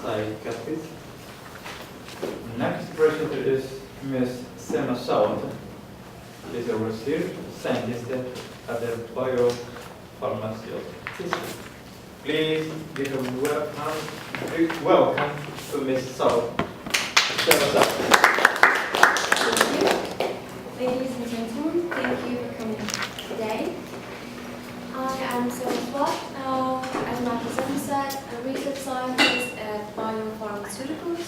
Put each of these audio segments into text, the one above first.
psychiatrist. Next presenter is Ms. Sema Saud. She is a research scientist at the biopharmaceutical. Please give a welcome to Ms. Saud. Sema Saud. Thank you. Ladies and gentlemen, thank you for coming today. I am Sema Saud, as my presenter said, a research scientist at biopharmaceuticals.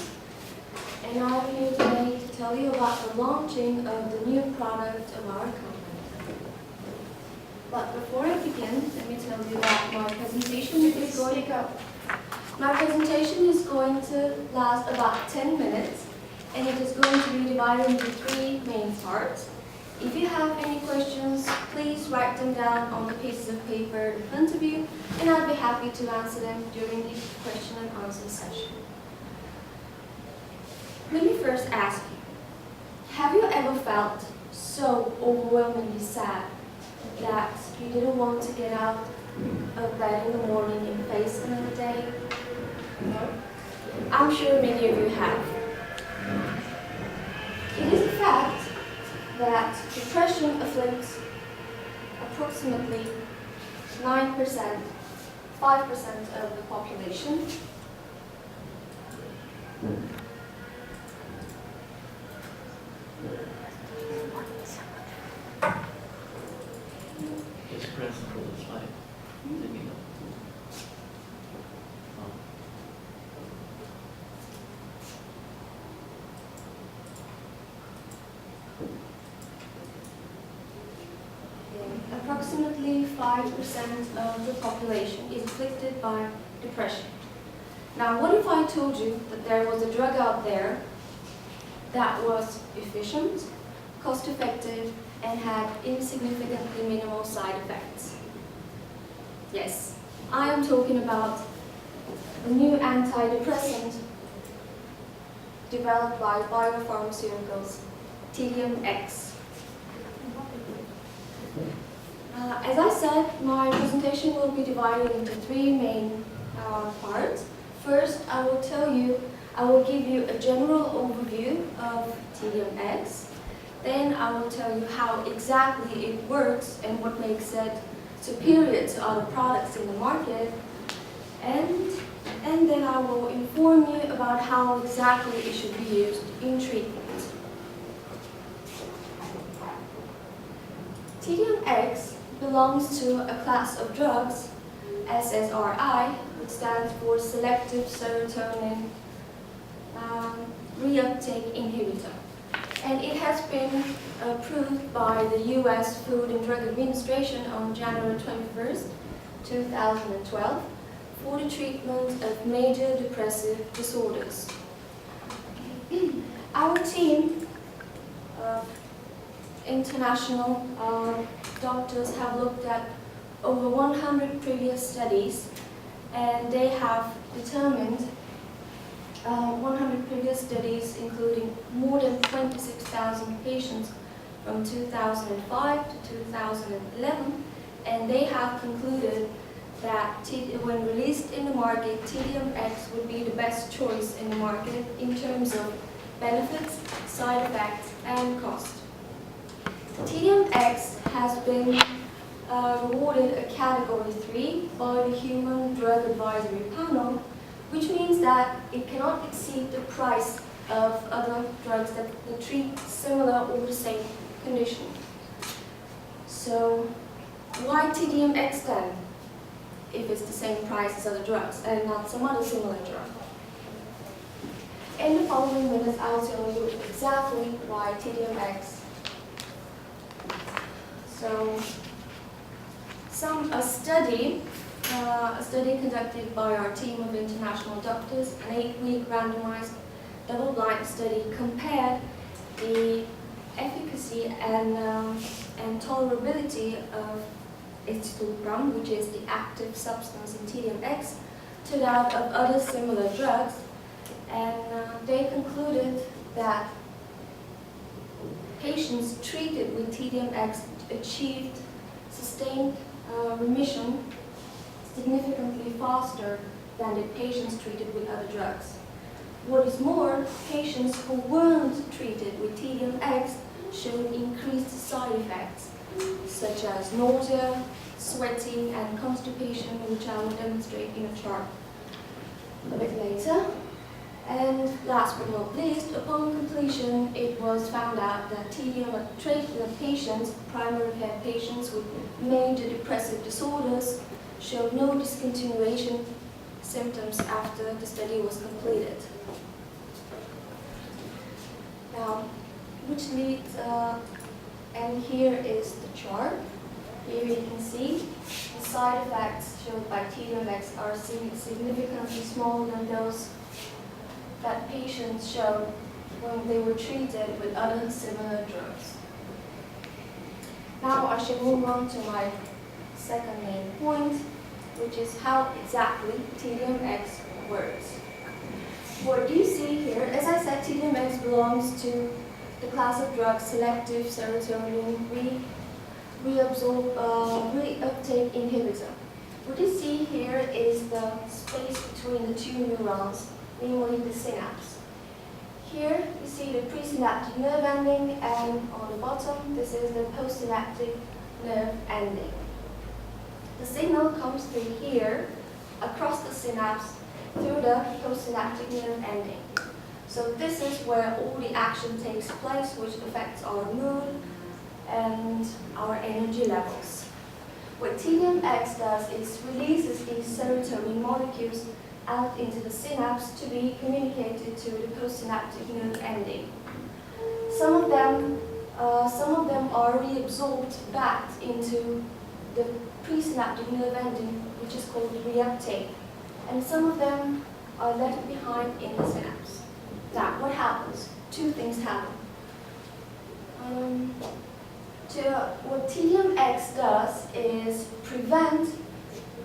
And I'm here today to tell you about the launching of the new product of our company. But before I begin, let me tell you that my presentation is going to last about 10 minutes, and it is going to be divided into 3 main parts. If you have any questions, please write them down on the pieces of paper in front of you, and I'll be happy to answer them during the question and answer session. Let me first ask you, have you ever felt so overwhelmingly sad that you didn't want to get out of bed in the morning and face another day? No? I'm sure many of you have. It is a fact that depression afflicts approximately 9%, 5% of the population. Just press for the slide. Let me know. Approximately 5% of the population is afflicted by depression. Now, what if I told you that there was a drug out there that was efficient, cost-effective, and had insignificantly minimal side effects? Yes, I am talking about the new antidepressant developed by biopharmaceuticals, TediumEx. As I said, my presentation will be divided into 3 main parts. First, I will give you a general overview of TediumEx. Then I will tell you how exactly it works and what makes it superior to other products in the market. And then I will inform you about how exactly it should be used in treatment. TediumEx belongs to a class of drugs, SSRI, which stands for Selective Serotonin Reuptake Inhibitor. And it has been approved by the US Food and Drug Administration on January 21st, 2012 for the treatment of major depressive disorders. Our team of international doctors have looked at over 100 previous studies, and they have determined 100 previous studies including more than 26,000 patients from 2005 to 2011, and they have concluded that when released in the market, TediumEx would be the best choice in the market in terms of benefits, side effects, and cost. TediumEx has been awarded a Category 3 by the Human Drug Advisory Panel, which means that it cannot exceed the price of other drugs that treat similar or the same condition. So, why TediumEx then, if it's the same price as other drugs and not some other similar drug? In the following minutes, I'll tell you exactly why TediumEx. So, a study conducted by our team of international doctors, an 8-week randomized double-blind study, compared the efficacy and tolerability of ethiopram, which is the active substance in TediumEx, to that of other similar drugs, and they concluded that patients treated with TediumEx achieved sustained remission significantly faster than the patients treated with other other drugs. What is more, patients who weren't treated with TediumEx showed increased side effects, such as nausea, sweating, and constipation, which I will demonstrate in a chart a bit later. And last but not least, upon completion, it was found out that Tedium treated the patients, primary care patients with major depressive disorders, showed no discontinuation symptoms after the study was completed. Now, which leads, and here is the chart. Here you can see the side effects showed by TediumEx are significantly smaller than those that patients showed when they were treated with other similar drugs. Now I shall move on to my second main point, which is how exactly TediumEx works. What you see here, as I said, TediumEx belongs to the class of drugs selective serotonin reuptake inhibitor. What you see here is the space between the two neurons, namely the synapse. Here you see the presynaptic nerve ending, and on the bottom this is the postsynaptic nerve ending. The signal comes through here, across the synapse, through the postsynaptic nerve ending. So this is where all the action takes place, which affects our mood and our energy levels. What TediumEx does is releases these serotonin molecules out into the synapse to be communicated to the postsynaptic nerve ending. Some of them are reabsorbed back into the presynaptic nerve ending, which is called reuptake, and some of them are left behind in the synapse. Now, what happens? Two things happen. What TediumEx does is prevent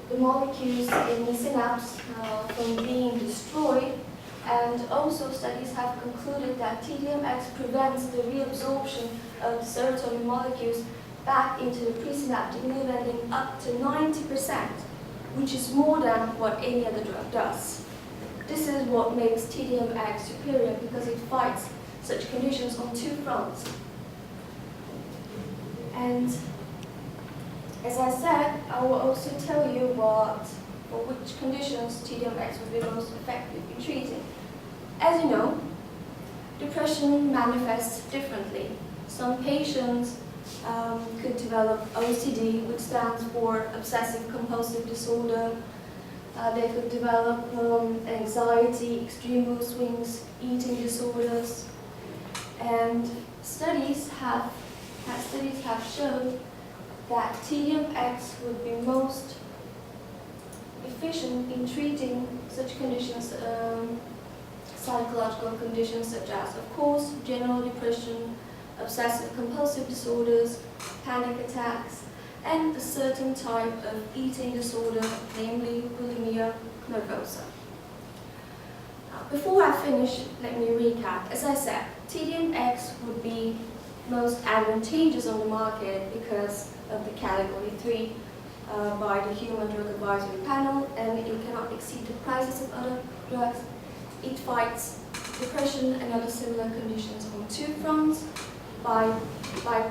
the molecules in the synapse from being destroyed, and also studies have concluded that TediumEx prevents the reabsorption of the serotonin molecules back into the presynaptic nerve ending up to 90%, which is more than what any other drug does. This is what makes TediumEx superior, because it fights such conditions on two fronts. And as I said, I will also tell you which conditions TediumEx would be most effective in treating. As you know, depression manifests differently. Some patients could develop OCD, which stands for obsessive compulsive disorder. They could develop anxiety, extreme mood swings, eating disorders, and studies have shown that TediumEx would be most efficient in treating such conditions, psychological conditions such as, of course, general depression, obsessive compulsive disorders, panic attacks, and a certain type of eating disorder, namely bulimia nervosa. Before I finish, let me recap. As I said, TediumEx would be most advantageous on the market because of the category 3 by the Human Drug Advisory Panel, and it cannot exceed the prices of other drugs. It fights depression and other similar conditions on two fronts by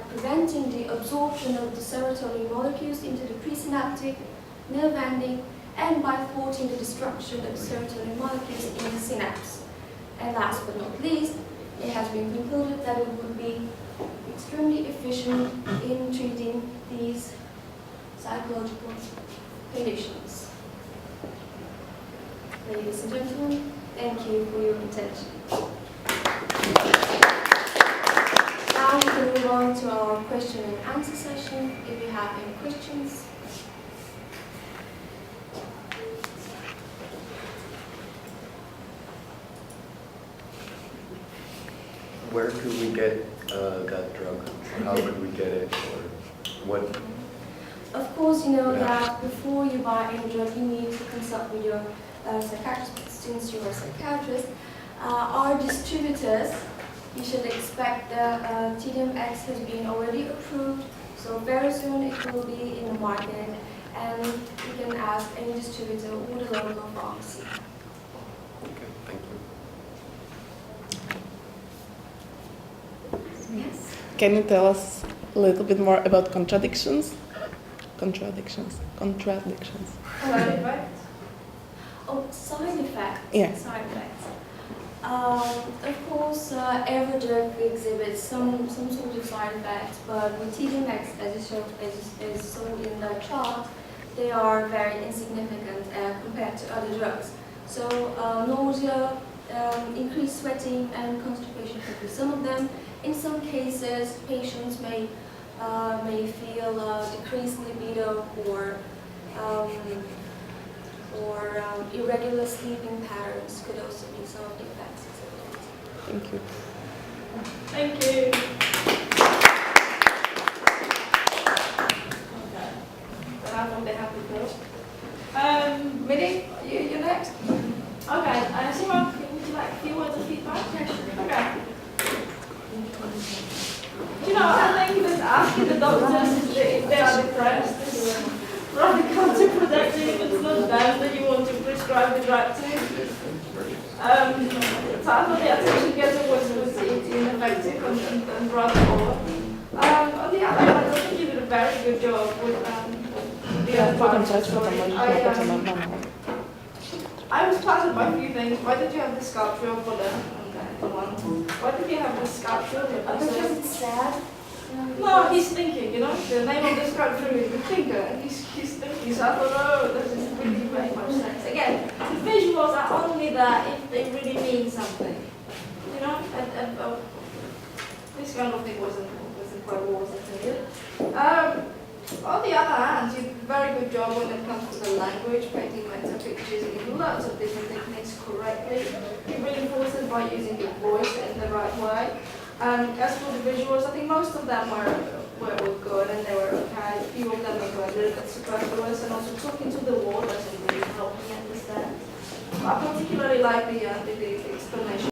preventing the absorption of the serotonin molecules into the presynaptic nerve ending, and by thwarting the destruction of serotonin molecules in the synapse. And last but not least, it has been concluded that it would be extremely efficient in treating these psychological conditions. Ladies and gentlemen, thank you for your attention. Now we can move on to our question and answer session. If you have any questions. Where could we get that drug? How could we get it? Or what? Of course, you know that before you buy any drug, you need to consult with your psychiatrist. But since you're a psychiatrist, our distributors, you should expect that TediumEx has been already approved, so very soon it will be in the market, and you can ask any distributor or the local pharmacy. Okay. can you tell us a little bit more about contradictions? Contradictions. Side effects? Oh, side effects? Yeah. Side effects. Of course, every drug exhibits some sort of side effects, but with TediumEx, as is shown in the chart, they are very insignificant compared to other drugs. So nausea, increased sweating, and constipation could be some of them. In some cases, patients may feel decreased libido or irregular sleeping patterns could also be some of the effects. Thank you. Thank you. Okay. So how long they have to go? Millie, you're next? Okay. Simon, would you like a few words of feedback? Okay. You know, I think that asking the doctors if they are depressed is rather counterproductive. It's not them that you want to prescribe the drug to. So I thought the attention getter was ineffective and rather poor. On the other hand, I think you did a very good job with the other part of the story. I was puzzled by a few things. Why did you have the sculpture for the one? Why did you have the sculpture? Because it's sad. No, he's thinking, you know, the name of the sculpture is the thinker, and he's thinking, so I thought, oh, that doesn't really make much sense. Again, the visuals are only there if they really mean something, you know, and this kind of thing wasn't quite what was intended. On the other hand, you did a very good job when it comes to the language, painting meta pictures in lots of different techniques correctly. You reinforced it by using your voice in the right way. As for the visuals, I think most of them were good and they were okay. A few of them were a little bit superfluous, and also talking to the wall doesn't really help me understand. I particularly like the